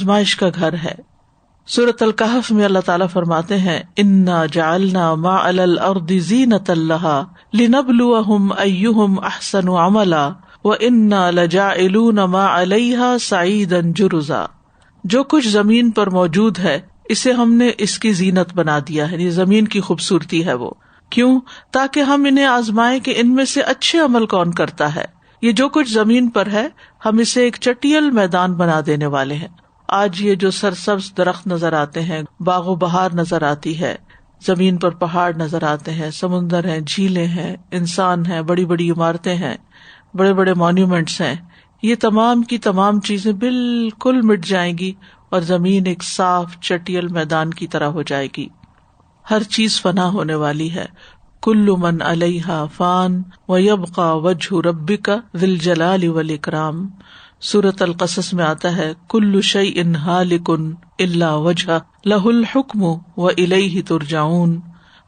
آزمائش کا گھر ہے۔ سورۃ الکہف میں اللہ تعالیٰ فرماتے ہیں انا جعلنا ما علی الارض زینۃ لها لنبلوہم ایہم احسن عملا وانا لجاعلون ما علیہا صعیدا جرزا۔ جو کچھ زمین پر موجود ہے اسے ہم نے اس کی زینت بنا دیا ہے، یعنی زمین کی خوبصورتی ہے وہ، کیوں؟ تاکہ ہم انہیں آزمائیں کہ ان میں سے اچھے عمل کون کرتا ہے۔ یہ جو کچھ زمین پر ہے ہم اسے ایک چٹیل میدان بنا دینے والے ہیں۔ آج یہ جو سرسبز درخت نظر آتے ہیں، باغ و بہار نظر آتی ہے، زمین پر پہاڑ نظر آتے ہیں، سمندر ہیں، جھیلیں ہیں، انسان ہیں، بڑی بڑی عمارتیں ہیں، بڑے بڑے مانیومنٹس ہیں، یہ تمام کی تمام چیزیں بالکل مٹ جائیں گی اور زمین ایک صاف چٹیل میدان کی طرح ہو جائے گی۔ ہر چیز فنا ہونے والی ہے۔ کل من علیہا فان ویبقى وجہ ربک ذی الجلال والاکرام۔ سورۃ القصص میں آتا ہے کل شیء ہالک الا وجہہ لہ الحکم والیہ ترجعون۔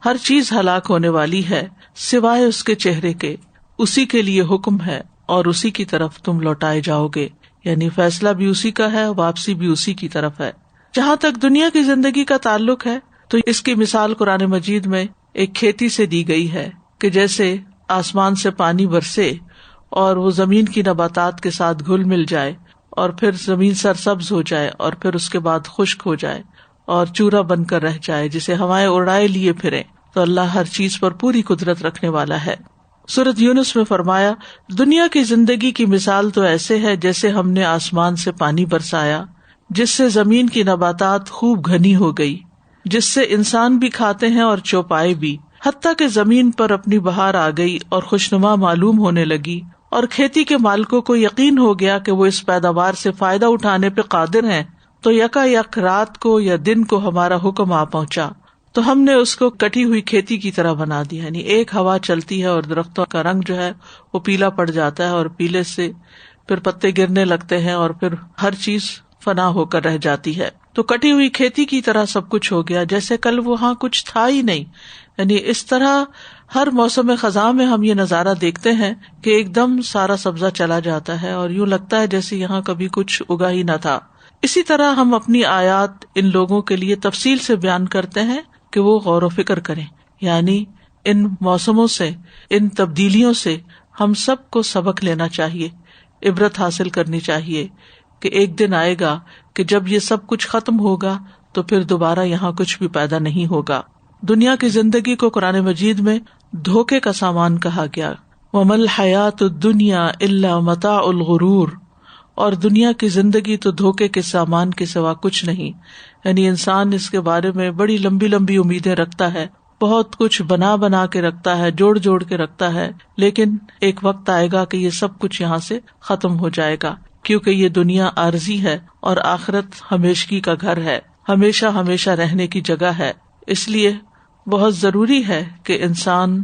ہر چیز ہلاک ہونے والی ہے سوائے اس کے چہرے کے، اسی کے لیے حکم ہے اور اسی کی طرف تم لوٹائے جاؤ گے، یعنی فیصلہ بھی اسی کا ہے، واپسی بھی اسی کی طرف ہے۔ جہاں تک دنیا کی زندگی کا تعلق ہے تو اس کی مثال قرآن مجید میں ایک کھیتی سے دی گئی ہے کہ جیسے آسمان سے پانی برسے اور وہ زمین کی نباتات کے ساتھ گھل مل جائے اور پھر زمین سرسبز ہو جائے اور پھر اس کے بعد خشک ہو جائے اور چورا بن کر رہ جائے، جسے ہوائیں اڑائے لیے پھرے، تو اللہ ہر چیز پر پوری قدرت رکھنے والا ہے۔ سورۃ یونس میں فرمایا دنیا کی زندگی کی مثال تو ایسے ہے جیسے ہم نے آسمان سے پانی برسایا جس سے زمین کی نباتات خوب گھنی ہو گئی، جس سے انسان بھی کھاتے ہیں اور چوپائے بھی، حتیٰ کہ زمین پر اپنی بہار آ گئی اور خوشنما معلوم ہونے لگی، اور کھیتی کے مالکوں کو یقین ہو گیا کہ وہ اس پیداوار سے فائدہ اٹھانے پہ قادر ہیں، تو یکا یک رات کو یا دن کو ہمارا حکم آ پہنچا تو ہم نے اس کو کٹی ہوئی کھیتی کی طرح بنا دیا، یعنی ایک ہوا چلتی ہے اور درختوں کا رنگ جو ہے وہ پیلا پڑ جاتا ہے اور پیلے سے پھر پتے گرنے لگتے ہیں اور پھر ہر چیز فنا ہو کر رہ جاتی ہے۔ تو کٹی ہوئی کھیتی کی طرح سب کچھ ہو گیا جیسے کل وہاں کچھ تھا ہی نہیں۔ یعنی اس طرح ہر موسم خزاں میں ہم یہ نظارہ دیکھتے ہیں کہ ایک دم سارا سبزہ چلا جاتا ہے اور یوں لگتا ہے جیسے یہاں کبھی کچھ اگا ہی نہ تھا۔ اسی طرح ہم اپنی آیات ان لوگوں کے لیے تفصیل سے بیان کرتے ہیں کہ وہ غور و فکر کریں، یعنی ان موسموں سے، ان تبدیلیوں سے ہم سب کو سبق لینا چاہیے، عبرت حاصل کرنی چاہیے کہ ایک دن آئے گا کہ جب یہ سب کچھ ختم ہوگا تو پھر دوبارہ یہاں کچھ بھی پیدا نہیں ہوگا۔ دنیا کی زندگی کو قرآن مجید میں دھوکے کا سامان کہا گیا، وَمَا الْحَيَاةُ الدُّنْيَا إِلَّا مَتَاعُ الْغُرُورِ، اور دنیا کی زندگی تو دھوکے کے سامان کے سوا کچھ نہیں، یعنی انسان اس کے بارے میں بڑی لمبی لمبی امیدیں رکھتا ہے، بہت کچھ بنا بنا کے رکھتا ہے، جوڑ جوڑ کے رکھتا ہے، لیکن ایک وقت آئے گا کہ یہ سب کچھ یہاں سے ختم ہو جائے گا، کیونکہ یہ دنیا عارضی ہے اور آخرت ہمیشگی کا گھر ہے، ہمیشہ ہمیشہ رہنے کی جگہ ہے۔ اس لیے بہت ضروری ہے کہ انسان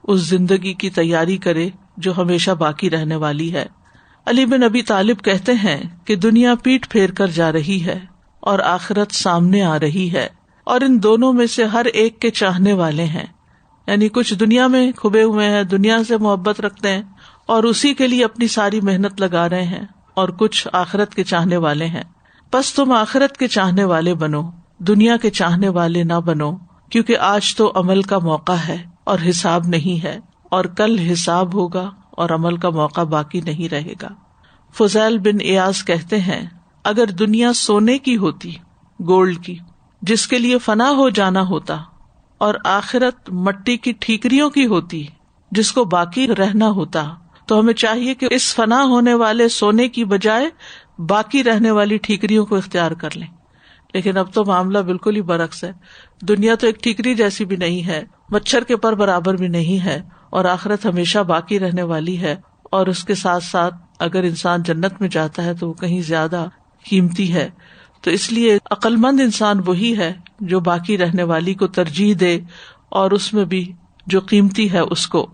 اس زندگی کی تیاری کرے جو ہمیشہ باقی رہنے والی ہے۔ علی بن ابی طالب کہتے ہیں کہ دنیا پیٹ پھیر کر جا رہی ہے اور آخرت سامنے آ رہی ہے، اور ان دونوں میں سے ہر ایک کے چاہنے والے ہیں، یعنی کچھ دنیا میں کھبے ہوئے ہیں، دنیا سے محبت رکھتے ہیں اور اسی کے لیے اپنی ساری محنت لگا رہے ہیں، اور کچھ آخرت کے چاہنے والے ہیں۔ بس تم آخرت کے چاہنے والے بنو، دنیا کے چاہنے والے نہ بنو، کیونکہ آج تو عمل کا موقع ہے اور حساب نہیں ہے، اور کل حساب ہوگا اور عمل کا موقع باقی نہیں رہے گا۔ فضیل بن ایاز کہتے ہیں اگر دنیا سونے کی ہوتی، گولڈ کی، جس کے لیے فنا ہو جانا ہوتا، اور آخرت مٹی کی ٹھیکریوں کی ہوتی جس کو باقی رہنا ہوتا، تو ہمیں چاہیے کہ اس فنا ہونے والے سونے کی بجائے باقی رہنے والی ٹھیکریوں کو اختیار کر لیں۔ لیکن اب تو معاملہ بالکل ہی برعکس ہے، دنیا تو ایک ٹھیکری جیسی بھی نہیں ہے، مچھر کے پر برابر بھی نہیں ہے، اور آخرت ہمیشہ باقی رہنے والی ہے، اور اس کے ساتھ ساتھ اگر انسان جنت میں جاتا ہے تو وہ کہیں زیادہ قیمتی ہے۔ تو اس لیے عقل مند انسان وہی ہے جو باقی رہنے والی کو ترجیح دے اور اس میں بھی جو قیمتی ہے اس کو۔